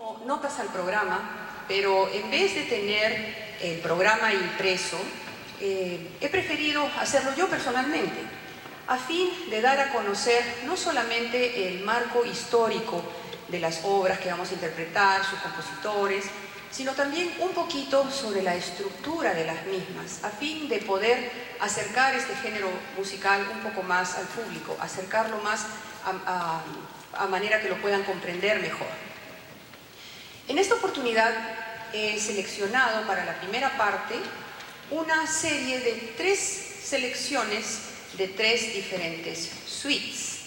como notas al programa, pero en vez de tener el programa impreso, he preferido hacerlo yo personalmente, a fin de dar a conocer no solamente el marco histórico de las obras que vamos a interpretar, sus compositores, sino también un poquito sobre la estructura de las mismas, a fin de poder acercar este género musical un poco más al público, acercarlo más a manera que lo puedan comprender mejor. En esta oportunidad he seleccionado para la primera parte una serie de 3 selecciones de 3 diferentes suites.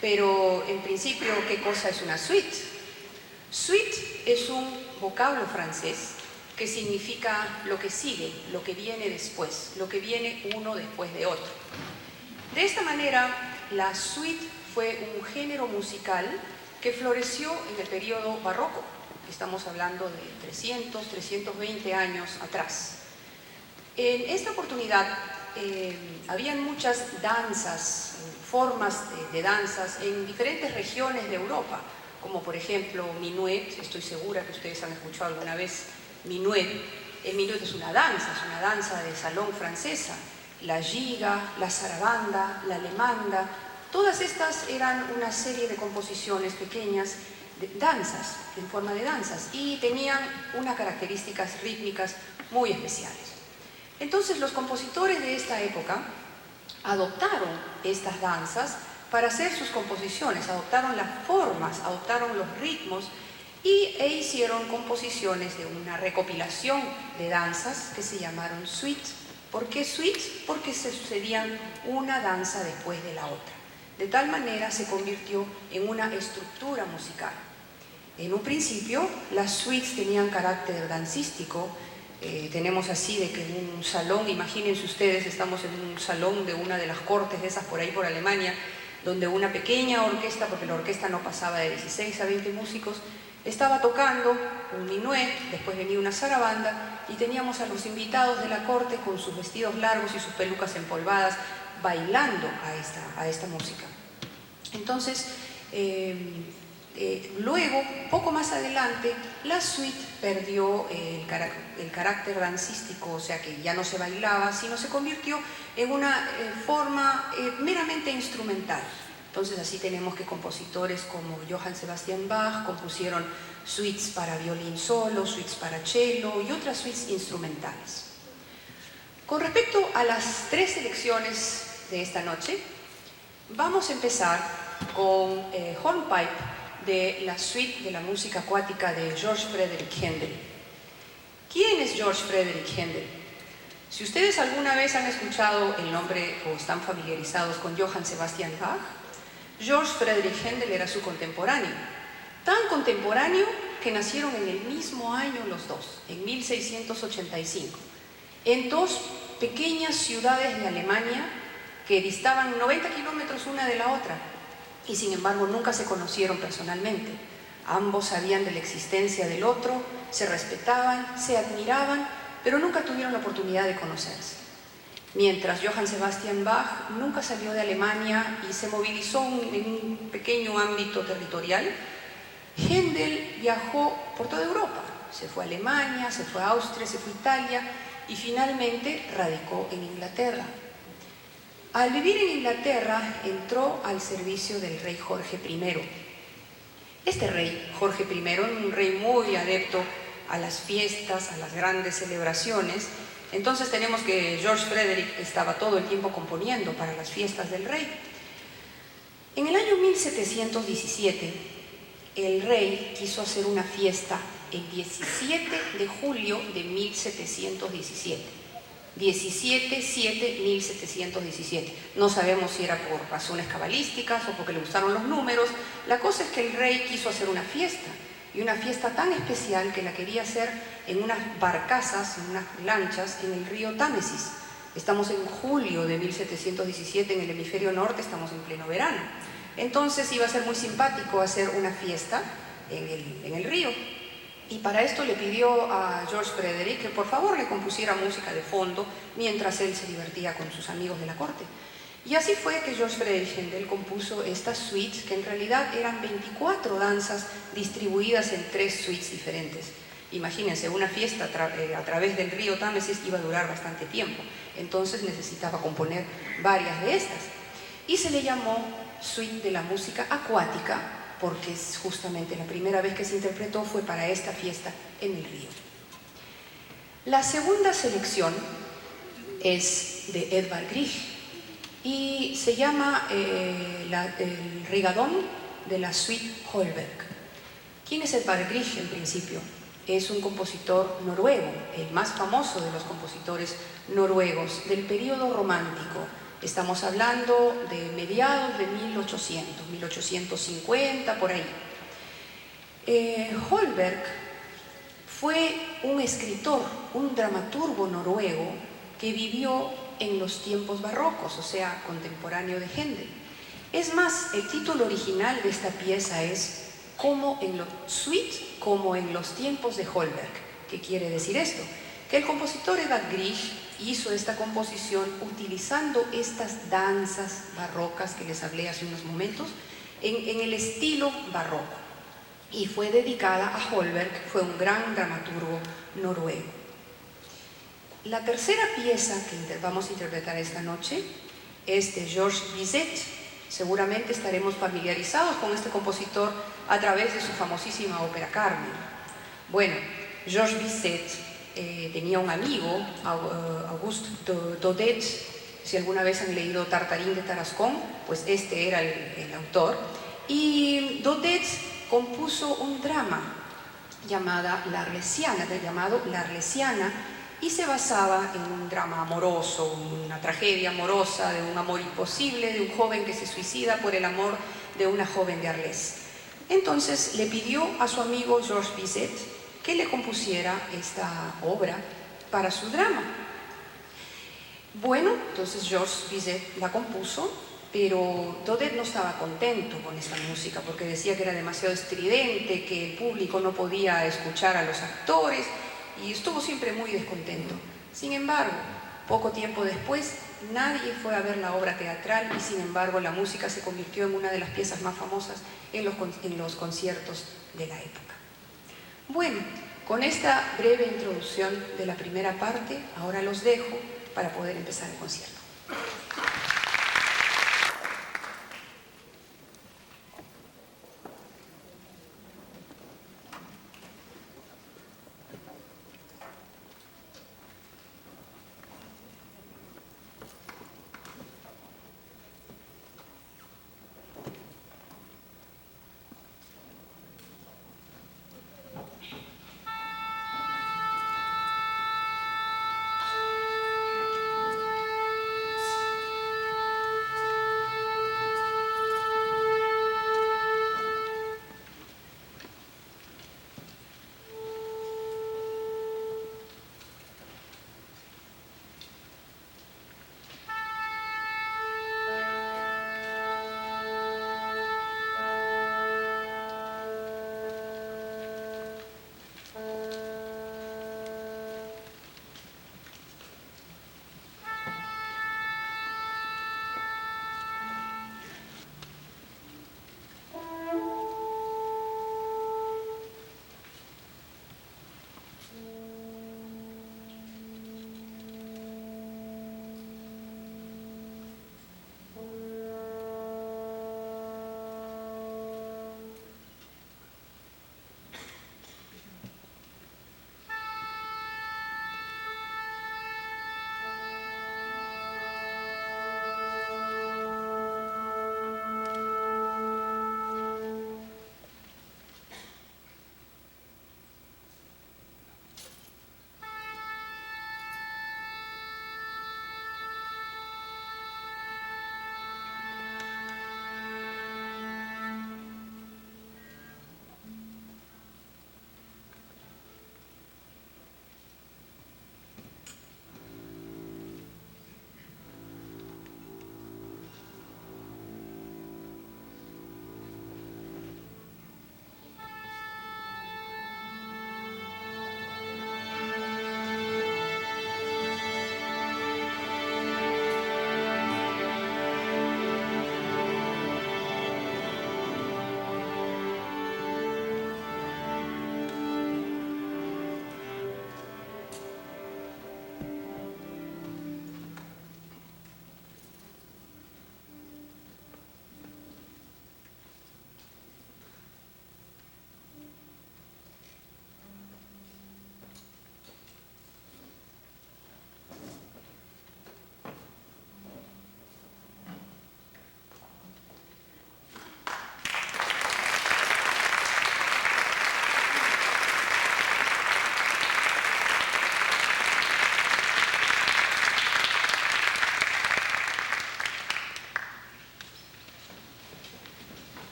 Pero en principio, ¿qué cosa es una suite? Suite es un vocablo francés que significa lo que sigue, lo que viene después, lo que viene uno después de otro. De esta manera, la suite fue un género musical que floreció en el periodo barroco. Estamos hablando de 300, 320 años atrás. En esta oportunidad habían muchas danzas, formas de danzas en diferentes regiones de Europa, como por ejemplo minuet. Estoy segura que ustedes han escuchado alguna vez minuet. El minuet es una danza de salón francesa. La giga, la sarabanda, la alemanda, todas estas eran una serie de composiciones pequeñas, de danzas, en forma de danzas, y tenían unas características rítmicas muy especiales. Entonces los compositores de esta época adoptaron estas danzas para hacer sus composiciones, adoptaron las formas, adoptaron los ritmos e hicieron composiciones de una recopilación de danzas que se llamaron suites. ¿Por qué suites? Porque se sucedían una danza después de la otra. De tal manera se convirtió en una estructura musical. En un principio, las suites tenían carácter dancístico. Tenemos así de que en un salón, imagínense ustedes, estamos en un salón de una de las cortes de esas por ahí por Alemania, donde una pequeña orquesta, porque la orquesta no pasaba de 16 a 20 músicos, estaba tocando un minuet, después venía una zarabanda, y teníamos a los invitados de la corte con sus vestidos largos y sus pelucas empolvadas, bailando a esta música. Entonces, luego, poco más adelante, la suite perdió el carácter dancístico, o sea que ya no se bailaba, sino se convirtió en una forma meramente instrumental. Entonces así tenemos que compositores como Johann Sebastian Bach compusieron suites para violín solo, suites para cello y otras suites instrumentales. Con respecto a las 3 selecciones de esta noche, vamos a empezar con Hornpipe de la suite de la música acuática de George Frederick Händel. ¿Quién es George Frederick Händel? Si ustedes alguna vez han escuchado el nombre o están familiarizados con Johann Sebastian Bach, George Frederick Händel era su contemporáneo. Tan contemporáneo que nacieron en el mismo año los dos, en 1685, en 2 pequeñas ciudades de Alemania que distaban 90 kilómetros una de la otra, y sin embargo nunca se conocieron personalmente. Ambos sabían de la existencia del otro, se respetaban, se admiraban, pero nunca tuvieron la oportunidad de conocerse. Mientras Johann Sebastian Bach nunca salió de Alemania y se movilizó en un pequeño ámbito territorial, Händel viajó por toda Europa. Se fue a Alemania, se fue a Austria, se fue a Italia y finalmente radicó en Inglaterra. Al vivir en Inglaterra, entró al servicio del rey Jorge I. Este rey, Jorge I, era un rey muy adepto a las fiestas, a las grandes celebraciones. Entonces tenemos que George Frederick estaba todo el tiempo componiendo para las fiestas del rey. En el año 1717, el rey quiso hacer una fiesta el 17 de julio de 1717. 17-7-1717. No sabemos si era por razones cabalísticas o porque le gustaron los números. La cosa es que el rey quiso hacer una fiesta, y una fiesta tan especial que la quería hacer en unas barcazas, en unas lanchas en el río Támesis. Estamos en julio de 1717 en el hemisferio norte, estamos en pleno verano. Entonces iba a ser muy simpático hacer una fiesta en el río. Y para esto le pidió a George Frederick que por favor le compusiera música de fondo mientras él se divertía con sus amigos de la corte. Y así fue que George Friedrich Händel compuso estas suites, que en realidad eran 24 danzas distribuidas en 3 suites diferentes. Imagínense, una fiesta a través del río Támesis iba a durar bastante tiempo, entonces necesitaba componer varias de estas. Y se le llamó Suite de la Música Acuática, porque es justamente la primera vez que se interpretó fue para esta fiesta en el río. La segunda selección es de Edvard Grieg y se llama el Rigadón de la Suite Holberg. ¿Quién es Edvard Grieg en principio? Es un compositor noruego, el más famoso de los compositores noruegos del periodo romántico. Estamos hablando de mediados de 1800, 1850, por ahí. Holberg fue un escritor, un dramaturgo noruego que vivió en los tiempos barrocos, o sea, contemporáneo de Händel. Es más, el título original de esta pieza es Como en los suites, como en los tiempos de Holberg. ¿Qué quiere decir esto? Que el compositor Edvard Grieg hizo esta composición utilizando estas danzas barrocas que les hablé hace unos momentos en el estilo barroco, y fue dedicada a Holberg, que fue un gran dramaturgo noruego. La tercera pieza que vamos a interpretar esta noche es de Georges Bizet. Seguramente estaremos familiarizados con este compositor a través de su famosísima ópera Carmen. Bueno, Georges Bizet tenía un amigo, Auguste Daudet. Si alguna vez han leído Tartarín de Tarascón, pues este era el autor. Y Daudet compuso un drama llamado La Arlesiana, y se basaba en un drama amoroso, una tragedia amorosa de un amor imposible, de un joven que se suicida por el amor de una joven de Arles. Entonces le pidió a su amigo Georges Bizet que le compusiera esta obra para su drama. Bueno, entonces Georges Bizet la compuso, pero Daudet no estaba contento con esta música porque decía que era demasiado estridente, que el público no podía escuchar a los actores, y estuvo siempre muy descontento. Sin embargo, poco tiempo después, nadie fue a ver la obra teatral y sin embargo la música se convirtió en una de las piezas más famosas en los conciertos de la época. Bueno, con esta breve introducción de la primera parte, ahora los dejo para poder empezar el concierto.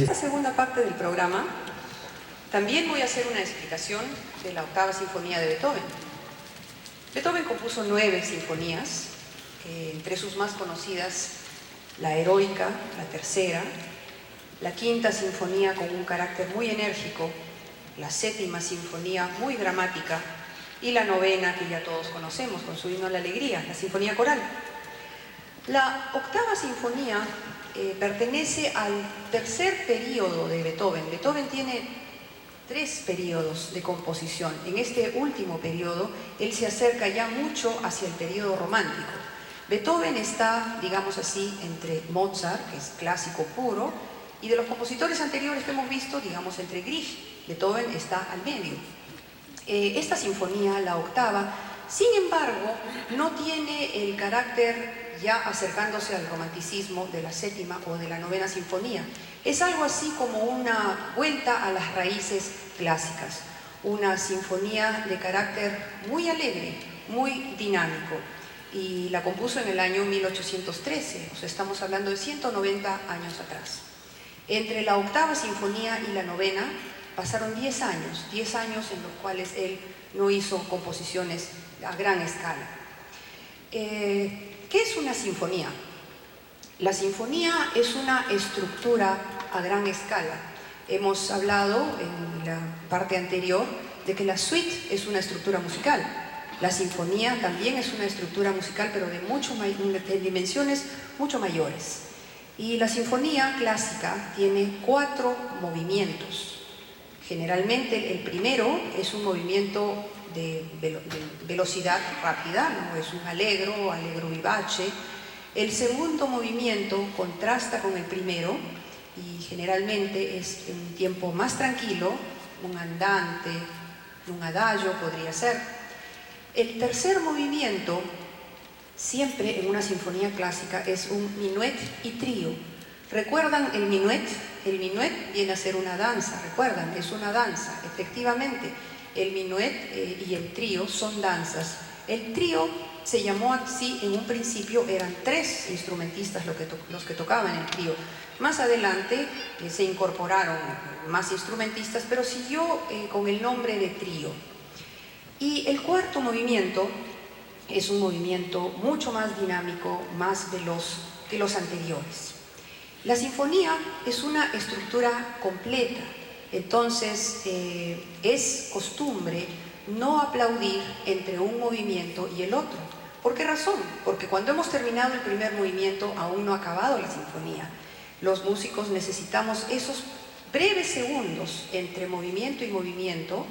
En esta segunda parte del programa también voy a hacer una explicación de la octava sinfonía de Beethoven. Beethoven compuso 9 sinfonías, entre sus más conocidas la Heroica, la tercera, la quinta sinfonía con un carácter muy enérgico, la séptima sinfonía muy dramática y la novena que ya todos conocemos con su himno a la alegría, la sinfonía coral. La octava sinfonía pertenece al tercer periodo de Beethoven. Beethoven tiene 3 periodos de composición. En este último periodo, él se acerca ya mucho hacia el periodo romántico. Beethoven está, digamos así, entre Mozart, que es clásico puro, y de los compositores anteriores que hemos visto, digamos, entre Grieg. Beethoven está al medio. Esta sinfonía, la octava, sin embargo, no tiene el carácter ya acercándose al romanticismo de la séptima o de la novena sinfonía. Es algo así como una vuelta a las raíces clásicas, una sinfonía de carácter muy alegre, muy dinámico, y la compuso en el año 1813, o sea, estamos hablando de 190 años atrás. Entre la octava sinfonía y la novena pasaron 10 años en los cuales él no hizo composiciones a gran escala. ¿Qué es una sinfonía? La sinfonía es una estructura a gran escala. Hemos hablado en la parte anterior de que la suite es una estructura musical. La sinfonía también es una estructura musical, pero de dimensiones mucho mayores. Y la sinfonía clásica tiene 4 movimientos. Generalmente el primero es un movimiento de velocidad rápida, ¿no? Es un allegro, allegro vivace. El segundo movimiento contrasta con el primero y generalmente es un tiempo más tranquilo, un andante, un adagio podría ser. El tercer movimiento, siempre en una sinfonía clásica, es un minuet y trío. ¿Recuerdan el minuet? El minuet viene a ser una danza, ¿recuerdan? Es una danza, efectivamente. El minuet y el trío son danzas. El trío se llamó así en un principio, eran 3 instrumentistas los que tocaban el trío. Más adelante se incorporaron más instrumentistas, pero siguió con el nombre de trío. Y el cuarto movimiento es un movimiento mucho más dinámico, más veloz que los anteriores. La sinfonía es una estructura completa, entonces es costumbre no aplaudir entre un movimiento y el otro. ¿Por qué razón? Porque cuando hemos terminado el primer movimiento aún no ha acabado la sinfonía. Los músicos necesitamos esos breves segundos entre movimiento y movimiento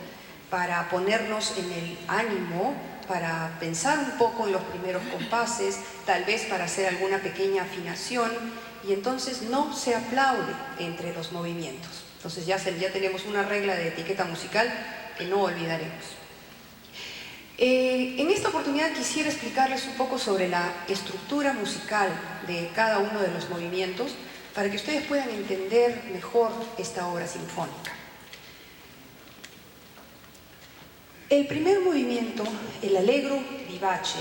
para ponernos en el ánimo, para pensar un poco en los primeros compases, tal vez para hacer alguna pequeña afinación, y entonces no se aplaude entre los movimientos. Entonces ya tenemos una regla de etiqueta musical que no olvidaremos. En esta oportunidad quisiera explicarles un poco sobre la estructura musical de cada uno de los movimientos para que ustedes puedan entender mejor esta obra sinfónica. El primer movimiento, el allegro vivace,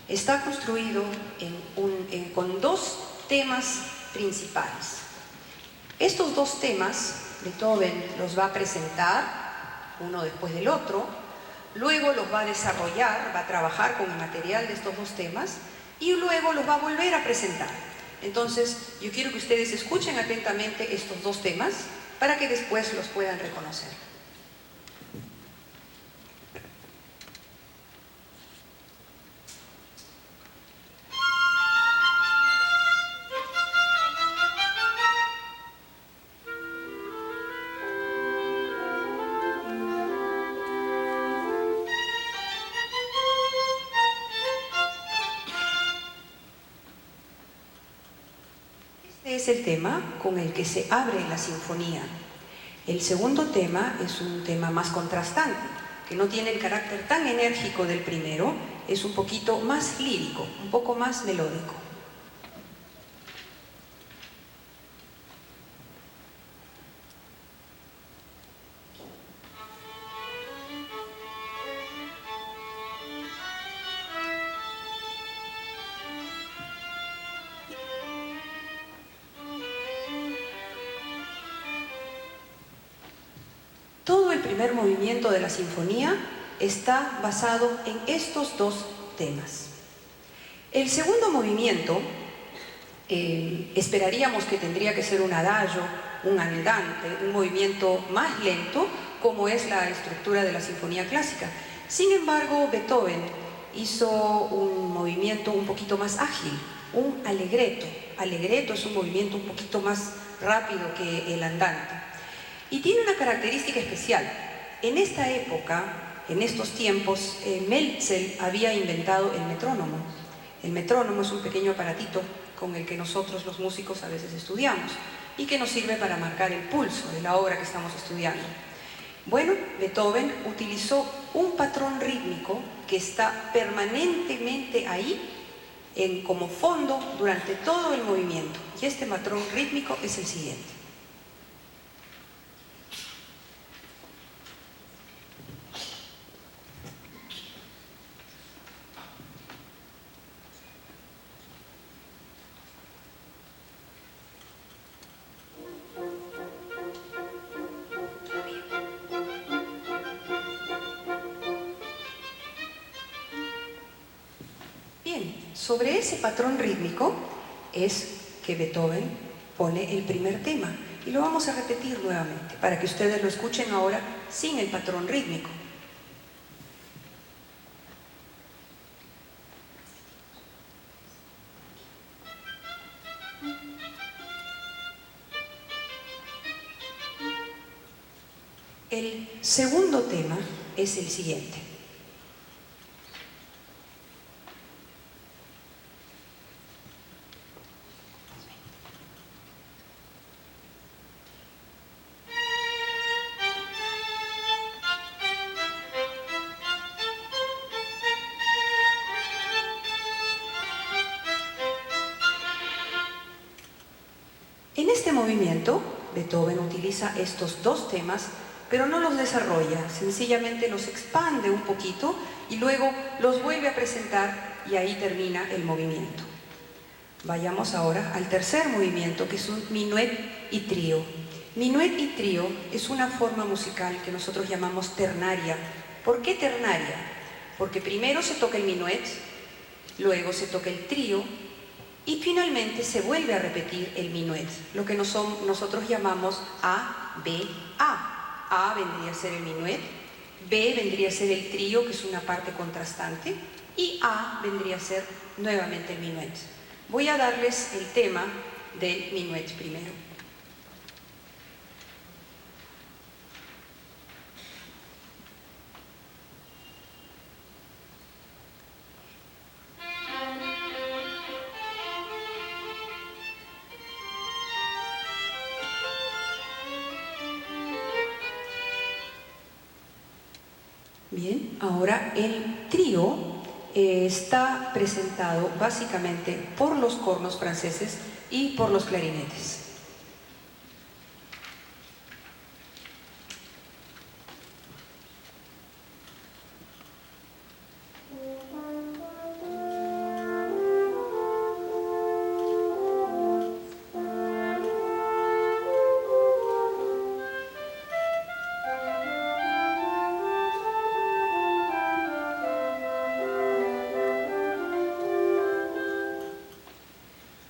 está construido con 2 temas principales. Estos 2 temas, Beethoven los va a presentar uno después del otro, luego los va a desarrollar, va a trabajar con el material de estos 2 temas y luego los va a volver a presentar. Entonces, yo quiero que ustedes escuchen atentamente estos 2 temas para que después los puedan reconocer. Este es el tema con el que se abre la sinfonía. El segundo tema es un tema más contrastante, que no tiene el carácter tan enérgico del primero, es un poquito más lírico, un poco más melódico. el primer movimiento de la sinfonía está basado en estos dos temas. El segundo movimiento esperaríamos que tendría que ser un adagio, un andante, un movimiento más lento, como es la estructura de la sinfonía clásica. Sin embargo, Beethoven hizo un movimiento un poquito más ágil, un allegretto. Allegretto es un movimiento un poquito más rápido que el andante. Y tiene una característica especial. En esta época, en estos tiempos, Mälzel había inventado el metrónomo. El metrónomo es un pequeño aparatito con el que nosotros los músicos a veces estudiamos y que nos sirve para marcar el pulso de la obra que estamos estudiando. Bueno, Beethoven utilizó un patrón rítmico que está permanentemente ahí como fondo durante todo el movimiento, y este patrón rítmico es el siguiente. Sobre ese patrón rítmico es que Beethoven pone el primer tema, y lo vamos a repetir nuevamente para que ustedes lo escuchen ahora sin el patrón rítmico. El segundo tema es el siguiente. En este movimiento, Beethoven utiliza estos dos temas, pero no los desarrolla, sencillamente los expande un poquito y luego los vuelve a presentar, y ahí termina el movimiento. Vayamos ahora al tercer movimiento, que es un minuet y trío. Minuet y trío es una forma musical que nosotros llamamos ternaria. ¿Por qué ternaria? Porque primero se toca el minuet, luego se toca el trío, y finalmente se vuelve a repetir el minuet, lo que nosotros llamamos A, B, A. A vendría a ser el minuet, B vendría a ser el trío, que es una parte contrastante, y A vendría a ser nuevamente el minuet. Voy a darles el tema del minuet primero. Bien, ahora el trío está presentado básicamente por los cornos franceses y por los clarinetes.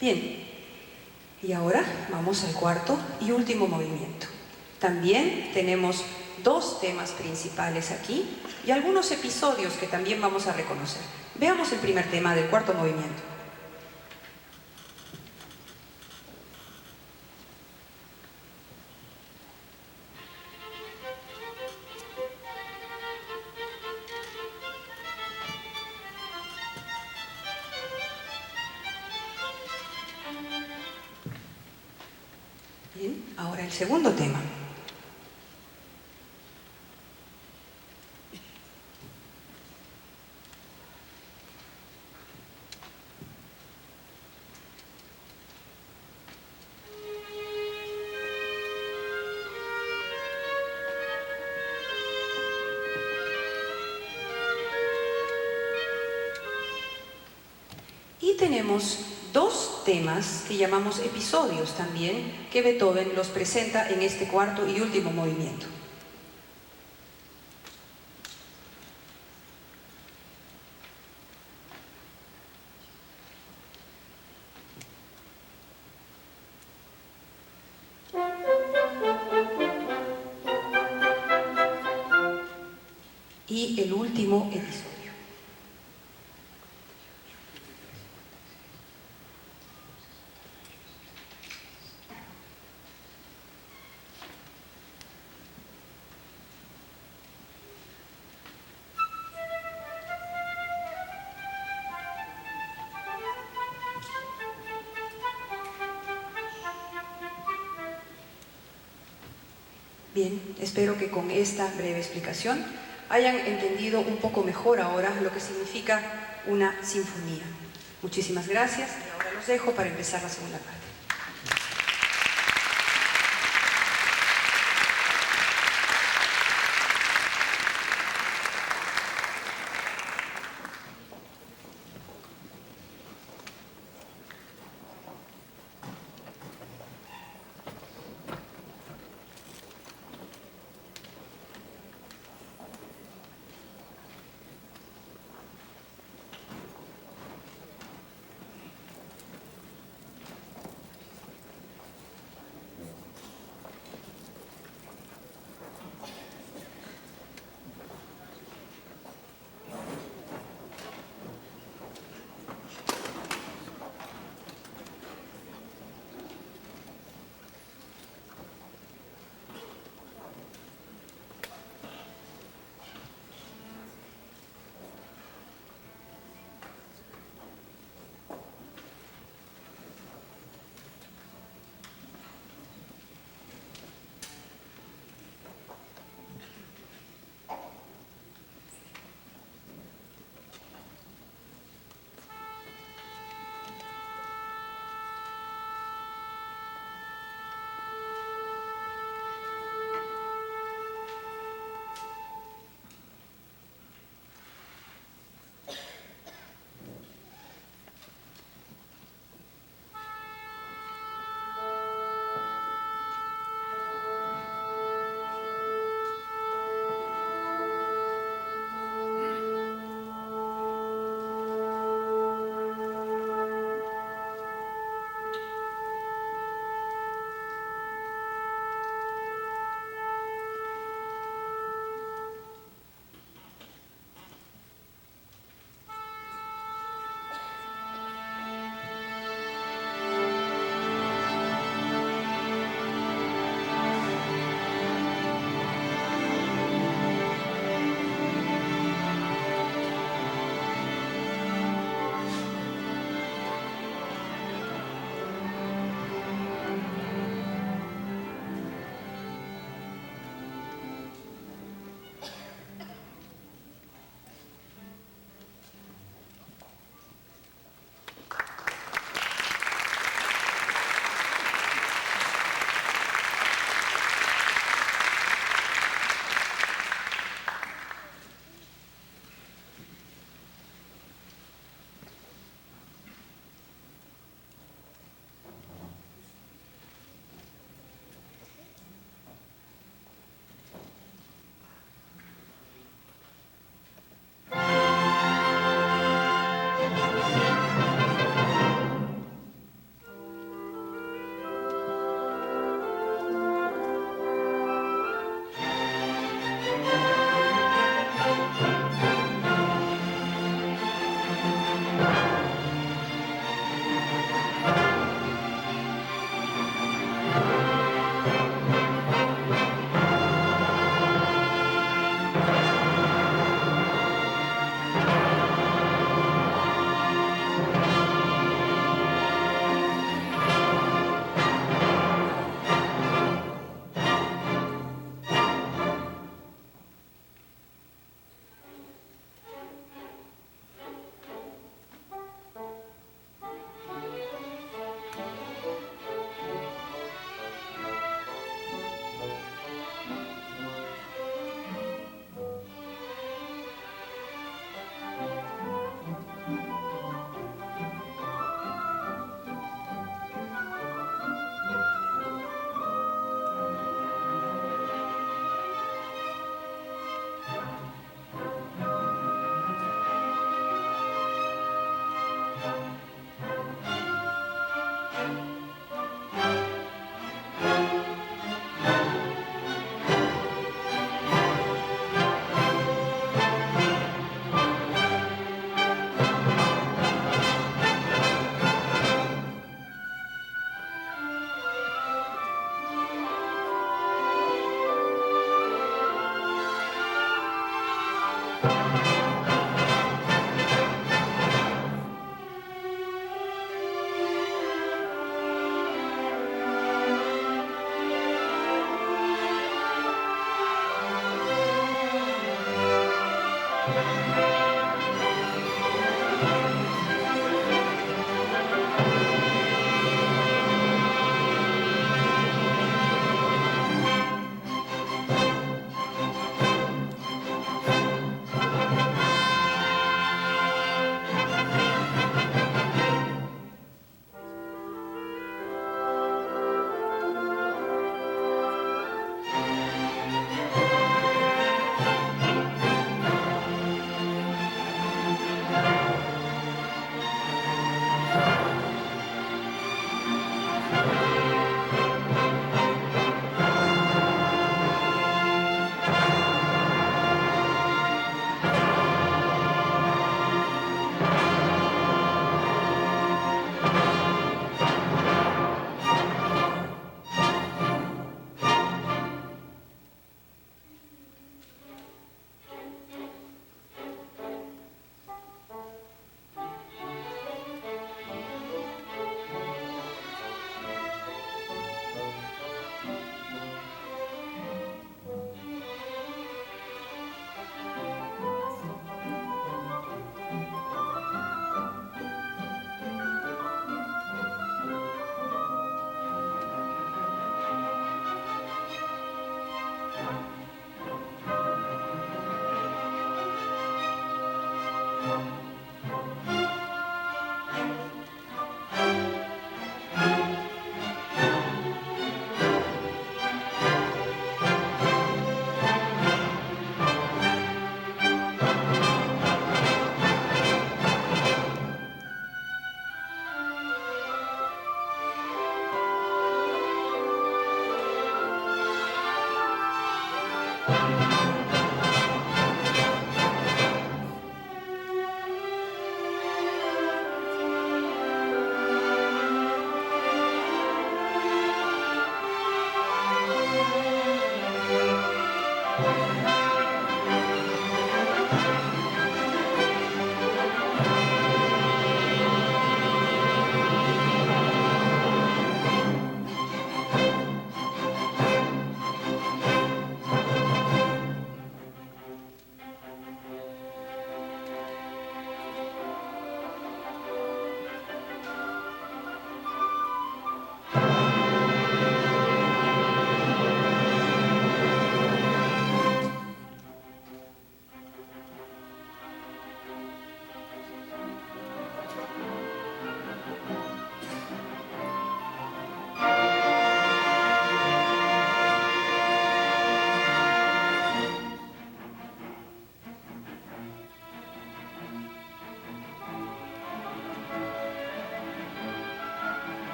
Bien, y ahora vamos al cuarto y último movimiento. También tenemos dos temas principales aquí y algunos episodios que también vamos a reconocer. Veamos el primer tema del cuarto movimiento. Bien, ahora el segundo tema. Y tenemos dos temas que llamamos episodios también, que Beethoven los presenta en este cuarto y último movimiento. y el último episodio. Bien, espero que con esta breve explicación hayan entendido un poco mejor ahora lo que significa una sinfonía. Muchísimas gracias y ahora los dejo para empezar la segunda parte.